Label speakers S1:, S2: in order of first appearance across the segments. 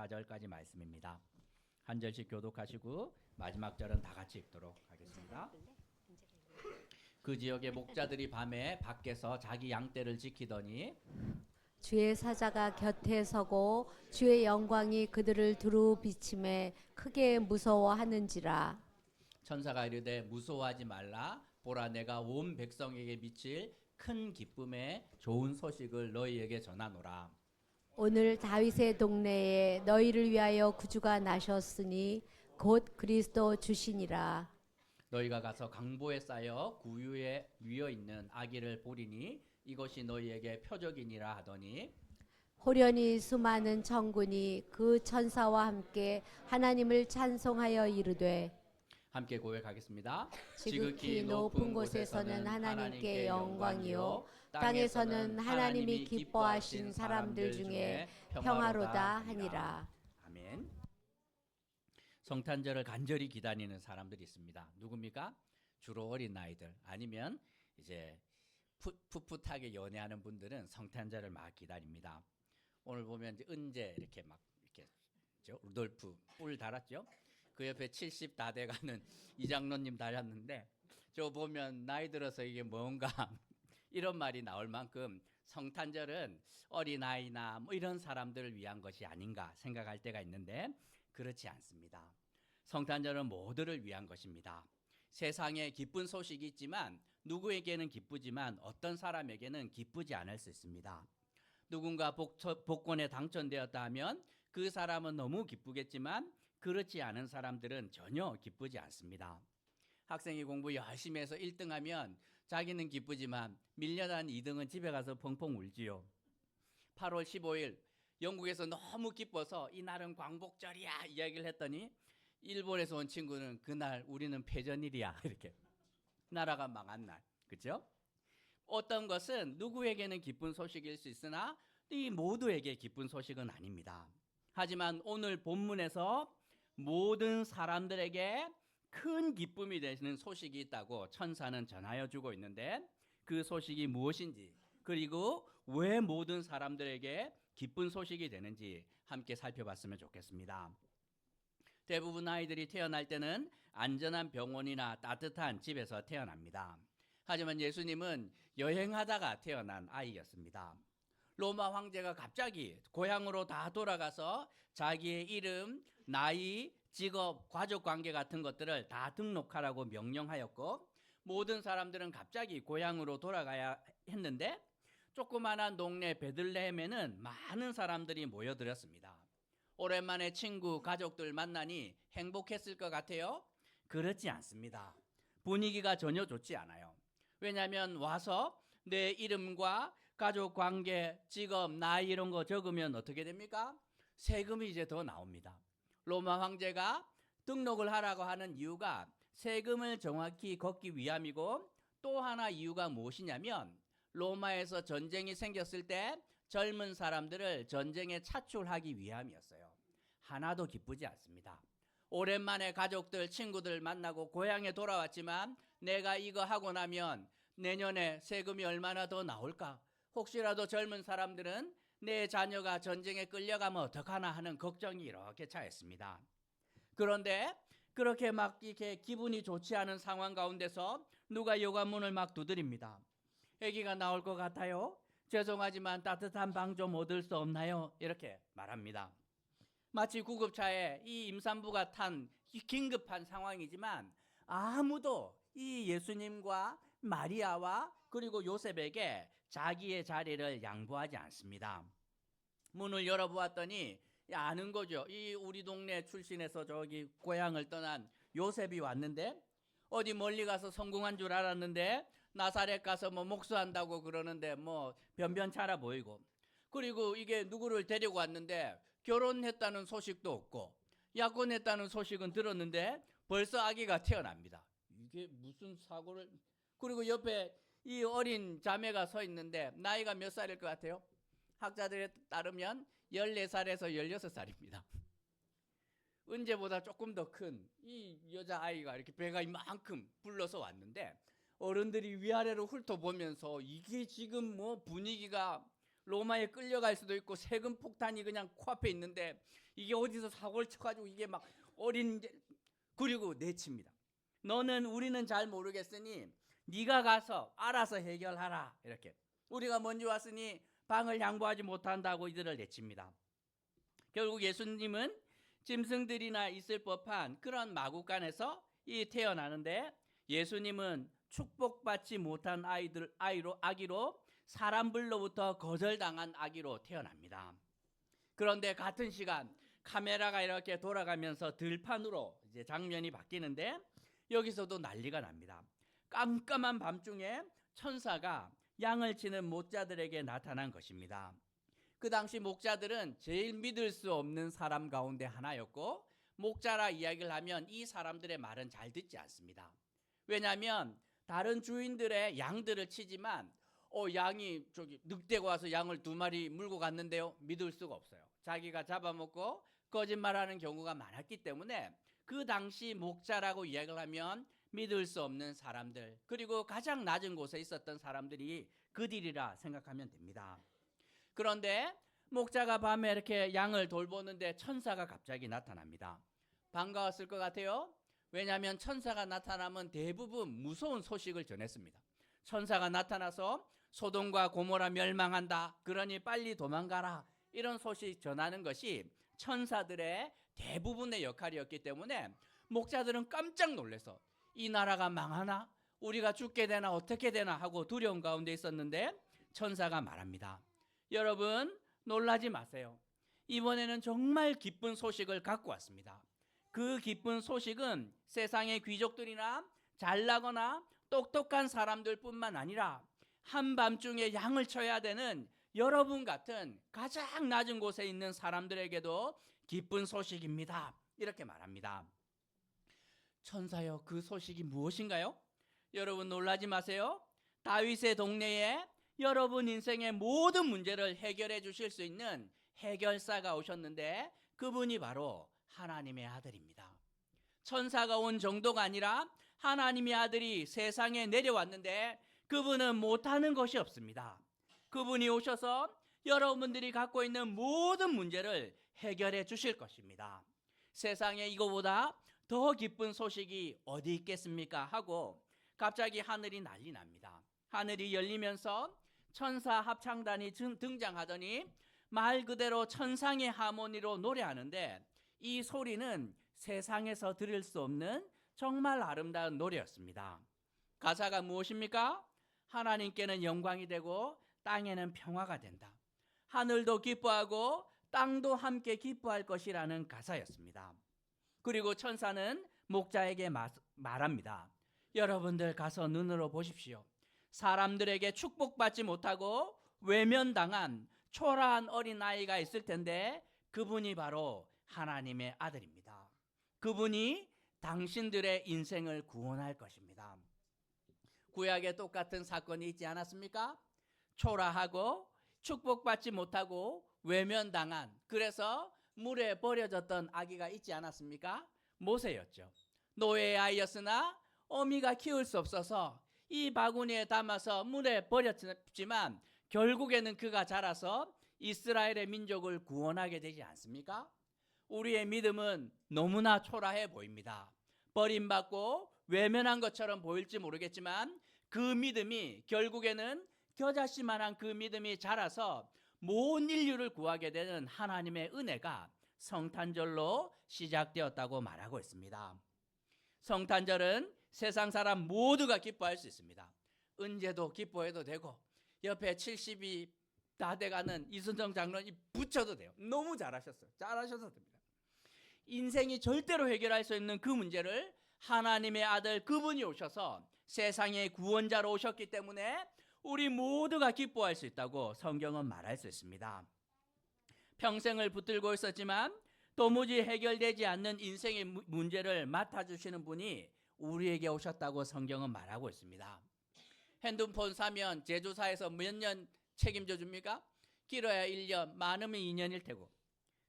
S1: 14절까지 말씀입니다. 한 절씩 교독하시고 마지막 절은 다 같이 읽도록 하겠습니다. 그 지역의 목자들이 밤에 밖에서 자기 양떼를 지키더니
S2: 주의 사자가 곁에 서고 주의 영광이 그들을 두루 비침에 크게 무서워하는지라.
S1: 천사가 이르되 무서워하지 말라. 보라, 내가 온 백성에게 미칠 큰 기쁨의 좋은 소식을 너희에게 전하노라.
S2: 오늘 다윗의 동네에 너희를 위하여 구주가 나셨으니 곧 그리스도 주시니라.
S1: 너희가 가서 강보에 쌓여 구유에 위어 있는 아기를 보리니 이것이 너희에게 표적이니라 하더니
S2: 호련히 수많은 천군이 그 천사와 함께 하나님을 찬송하여 이르되
S1: 함께 고백하겠습니다.
S2: 지극히 높은 곳에서는 하나님께 영광이요 땅에서는 하나님이 기뻐하신 사람들 중에 평화로다 하니라.
S1: 아멘. 성탄절을 간절히 기다리는 사람들이 있습니다. 누굽니까? 주로 어린 아이들 아니면 이제 풋풋하게 연애하는 분들은 성탄절을 막 기다립니다. 오늘 보면 이제 은재 이렇게 막 이렇게 루돌프 뿔 달았죠. 그 옆에 70 다 돼가는 이장로님 달았는데 저 보면 나이 들어서 이게 뭔가 이런 말이 나올 만큼 성탄절은 어린아이나 뭐 이런 사람들을 위한 것이 아닌가 생각할 때가 있는데 그렇지 않습니다. 성탄절은 모두를 위한 것입니다. 세상에 기쁜 소식이 있지만 누구에게는 기쁘지만 어떤 사람에게는 기쁘지 않을 수 있습니다. 누군가 복권에 당첨되었다 하면 그 사람은 너무 기쁘겠지만 그렇지 않은 사람들은 전혀 기쁘지 않습니다. 학생이 공부 열심히 해서 1등하면 자기는 기쁘지만 밀려난 2등은 집에 가서 펑펑 울지요. 8월 15일 영국에서 너무 기뻐서 이날은 광복절이야 이야기를 했더니 일본에서 온 친구는 그날 우리는 패전일이야 이렇게 나라가 망한 날, 그렇죠? 어떤 것은 누구에게는 기쁜 소식일 수 있으나 이 모두에게 기쁜 소식은 아닙니다. 하지만 오늘 본문에서 모든 사람들에게 큰 기쁨이 되시는 소식이 있다고 천사는 전하여 주고 있는데 그 소식이 무엇인지 그리고 왜 모든 사람들에게 기쁜 소식이 되는지 함께 살펴봤으면 좋겠습니다. 대부분 아이들이 태어날 때는 안전한 병원이나 따뜻한 집에서 태어납니다. 하지만 예수님은 여행하다가 태어난 아이였습니다. 로마 황제가 갑자기 고향으로 다 돌아가서 자기의 이름, 나이, 직업, 가족관계 같은 것들을 다 등록하라고 명령하였고 모든 사람들은 갑자기 고향으로 돌아가야 했는데 조그만한 동네 베들레헴에는 많은 사람들이 모여들었습니다. 오랜만에 친구, 가족들 만나니 행복했을 것 같아요? 그렇지 않습니다. 분위기가 전혀 좋지 않아요. 왜냐하면 와서 내 이름과 가족 관계, 직업, 나이 이런 거 적으면 어떻게 됩니까? 세금이 이제 더 나옵니다. 로마 황제가 등록을 하라고 하는 이유가 세금을 정확히 걷기 위함이고 또 하나 이유가 무엇이냐면 로마에서 전쟁이 생겼을 때 젊은 사람들을 전쟁에 차출하기 위함이었어요. 하나도 기쁘지 않습니다. 오랜만에 가족들, 친구들 만나고 고향에 돌아왔지만 내가 이거 하고 나면 내년에 세금이 얼마나 더 나올까? 혹시라도 젊은 사람들은 내 자녀가 전쟁에 끌려가면 어떡하나 하는 걱정이 이렇게 차있습니다. 그런데 그렇게 막 이렇게 기분이 좋지 않은 상황 가운데서 누가 여관문을 막 두드립니다. 아기가 나올 것 같아요. 죄송하지만 따뜻한 방 좀 얻을 수 없나요? 이렇게 말합니다. 마치 구급차에 이 임산부가 탄 긴급한 상황이지만 아무도 이 예수님과 마리아와 그리고 요셉에게 자기의 자리를 양보하지 않습니다. 문을 열어보았더니 아는 거죠. 이 우리 동네 출신에서 저기 고향을 떠난 요셉이 왔는데 어디 멀리 가서 성공한 줄 알았는데 나사렛 가서 뭐 목수한다고 그러는데 뭐 변변찮아 보이고 그리고 이게 누구를 데리고 왔는데 결혼했다는 소식도 없고 약혼했다는 소식은 들었는데 벌써 아기가 태어납니다. 이게 무슨 사고를. 그리고 옆에 이 어린 자매가 서 있는데 나이가 몇 살일 것 같아요? 학자들에 따르면 14살에서 16살입니다. 은재보다 조금 더 큰 이 여자아이가 이렇게 배가 이만큼 불러서 왔는데 어른들이 위아래로 훑어보면서 이게 지금 뭐 분위기가 로마에 끌려갈 수도 있고 세금 폭탄이 그냥 코앞에 있는데 이게 어디서 사고를 쳐가지고 이게 막 어린 그리고 내칩니다. 우리는 잘 모르겠으니 네가 가서 알아서 해결하라. 이렇게 우리가 먼저 왔으니 방을 양보하지 못한다고 이들을 내칩니다. 결국 예수님은 짐승들이나 있을 법한 그런 마구간에서 태어나는데 예수님은 축복받지 못한 아기로 사람들로부터 거절당한 아기로 태어납니다. 그런데 같은 시간 카메라가 이렇게 돌아가면서 들판으로 이제 장면이 바뀌는데 여기서도 난리가 납니다. 깜깜한 밤중에 천사가 양을 치는 목자들에게 나타난 것입니다. 그 당시 목자들은 제일 믿을 수 없는 사람 가운데 하나였고 목자라 이야기를 하면 이 사람들의 말은 잘 듣지 않습니다. 왜냐하면 다른 주인들의 양들을 치지만 양이 늑대가 와서 양을 2마리 물고 갔는데요. 믿을 수가 없어요. 자기가 잡아먹고 거짓말하는 경우가 많았기 때문에 그 당시 목자라고 이야기를 하면 믿을 수 없는 사람들, 그리고 가장 낮은 곳에 있었던 사람들이 그들이라 생각하면 됩니다. 그런데 목자가 밤에 이렇게 양을 돌보는데 천사가 갑자기 나타납니다. 반가웠을 것 같아요. 왜냐하면 천사가 나타나면 대부분 무서운 소식을 전했습니다. 천사가 나타나서 소돔과 고모라 멸망한다, 그러니 빨리 도망가라, 이런 소식 전하는 것이 천사들의 대부분의 역할이었기 때문에 목자들은 깜짝 놀라서 이 나라가 망하나? 우리가 죽게 되나? 어떻게 되나? 하고 두려움 가운데 있었는데 천사가 말합니다. 여러분 놀라지 마세요. 이번에는 정말 기쁜 소식을 갖고 왔습니다. 그 기쁜 소식은 세상의 귀족들이나 잘나거나 똑똑한 사람들뿐만 아니라 한밤중에 양을 쳐야 되는 여러분 같은 가장 낮은 곳에 있는 사람들에게도 기쁜 소식입니다. 이렇게 말합니다. 천사여, 그 소식이 무엇인가요? 여러분 놀라지 마세요. 다윗의 동네에 여러분 인생의 모든 문제를 해결해 주실 수 있는 해결사가 오셨는데 그분이 바로 하나님의 아들입니다. 천사가 온 정도가 아니라 하나님의 아들이 세상에 내려왔는데 그분은 못하는 것이 없습니다. 그분이 오셔서 여러분들이 갖고 있는 모든 문제를 해결해 주실 것입니다. 세상에 이거보다 더 기쁜 소식이 어디 있겠습니까? 하고 갑자기 하늘이 난리 납니다. 하늘이 열리면서 천사 합창단이 등장하더니 말 그대로 천상의 하모니로 노래하는데 이 소리는 세상에서 들을 수 없는 정말 아름다운 노래였습니다. 가사가 무엇입니까? 하나님께는 영광이 되고 땅에는 평화가 된다. 하늘도 기뻐하고 땅도 함께 기뻐할 것이라는 가사였습니다. 그리고 천사는 목자에게 말합니다. 여러분들 가서 눈으로 보십시오. 사람들에게 축복받지 못하고 외면당한 초라한 어린아이가 있을 텐데 그분이 바로 하나님의 아들입니다. 그분이 당신들의 인생을 구원할 것입니다. 구약에 똑같은 사건이 있지 않았습니까? 초라하고 축복받지 못하고 외면당한, 그래서 물에 버려졌던 아기가 있지 않았습니까? 모세였죠. 노예의 아이였으나 어미가 키울 수 없어서 이 바구니에 담아서 물에 버렸지만 결국에는 그가 자라서 이스라엘의 민족을 구원하게 되지 않습니까? 우리의 믿음은 너무나 초라해 보입니다. 버림받고 외면한 것처럼 보일지 모르겠지만 그 믿음이 결국에는 겨자씨만한 그 믿음이 자라서 모든 인류를 구하게 되는 하나님의 은혜가 성탄절로 시작되었다고 말하고 있습니다. 성탄절은 세상 사람 모두가 기뻐할 수 있습니다. 은재도 기뻐해도 되고 옆에 70이 다 돼가는 이순정 장로님 붙여도 돼요. 너무 잘하셨어요. 잘하셔서 됩니다. 인생이 절대로 해결할 수 있는 그 문제를 하나님의 아들 그분이 오셔서 세상의 구원자로 오셨기 때문에 우리 모두가 기뻐할 수 있다고 성경은 말할 수 있습니다. 평생을 붙들고 있었지만 도무지 해결되지 않는 인생의 문제를 맡아주시는 분이 우리에게 오셨다고 성경은 말하고 있습니다. 핸드폰 사면 제조사에서 몇 년 책임져 줍니까? 길어야 1년, 많으면 2년일 테고,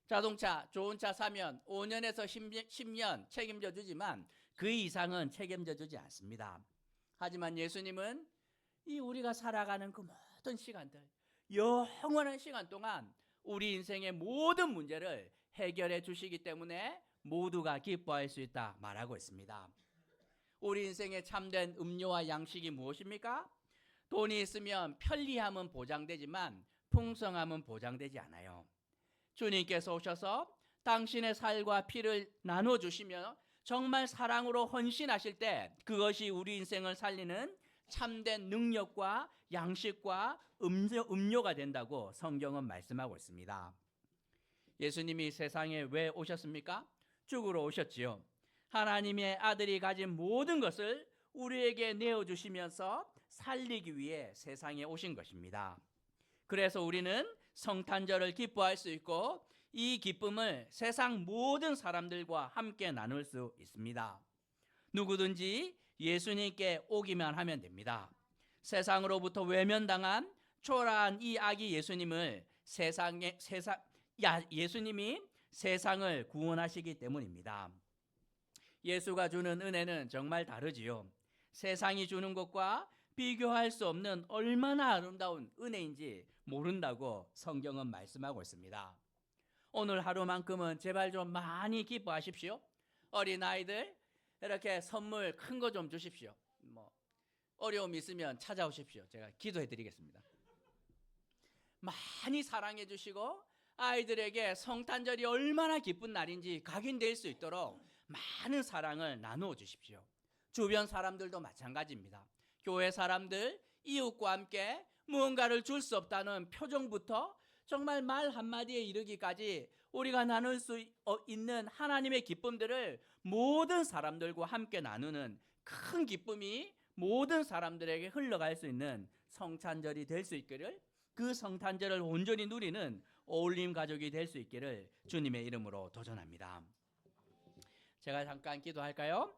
S1: 자동차 좋은 차 사면 5년에서 10년 책임져 주지만 그 이상은 책임져 주지 않습니다. 하지만 예수님은 이 우리가 살아가는 그 모든 시간들, 영원한 시간 동안 우리 인생의 모든 문제를 해결해 주시기 때문에 모두가 기뻐할 수 있다 말하고 있습니다. 우리 인생의 참된 음료와 양식이 무엇입니까? 돈이 있으면 편리함은 보장되지만 풍성함은 보장되지 않아요. 주님께서 오셔서 당신의 살과 피를 나눠주시며 정말 사랑으로 헌신하실 때 그것이 우리 인생을 살리는 참된 능력과 양식과 음료가 된다고 성경은 말씀하고 있습니다. 예수님이 세상에 왜 오셨습니까? 죽으러 오셨지요. 하나님의 아들이 가진 모든 것을 우리에게 내어주시면서 살리기 위해 세상에 오신 것입니다. 그래서 우리는 성탄절을 기뻐할 수 있고 이 기쁨을 세상 모든 사람들과 함께 나눌 수 있습니다. 누구든지 예수님께 오기만 하면 됩니다. 세상으로부터 외면당한 초라한 이 아기 예수님을 예수님이 세상을 구원하시기 때문입니다. 예수가 주는 은혜는 정말 다르지요. 세상이 주는 것과 비교할 수 없는 얼마나 아름다운 은혜인지 모른다고 성경은 말씀하고 있습니다. 오늘 하루만큼은 제발 좀 많이 기뻐하십시오. 어린아이들 이렇게 선물 큰 거 좀 주십시오. 어려움 있으면 찾아오십시오. 제가 기도해 드리겠습니다. 많이 사랑해 주시고 아이들에게 성탄절이 얼마나 기쁜 날인지 각인될 수 있도록 많은 사랑을 나누어 주십시오. 주변 사람들도 마찬가지입니다. 교회 사람들, 이웃과 함께 무언가를 줄 수 없다는 표정부터 정말 말 한마디에 이르기까지 우리가 나눌 수 있는 하나님의 기쁨들을 모든 사람들과 함께 나누는 큰 기쁨이 모든 사람들에게 흘러갈 수 있는 성탄절이 될 수 있기를, 그 성탄절을 온전히 누리는 어울림 가족이 될 수 있기를 주님의 이름으로 도전합니다. 제가 잠깐 기도할까요?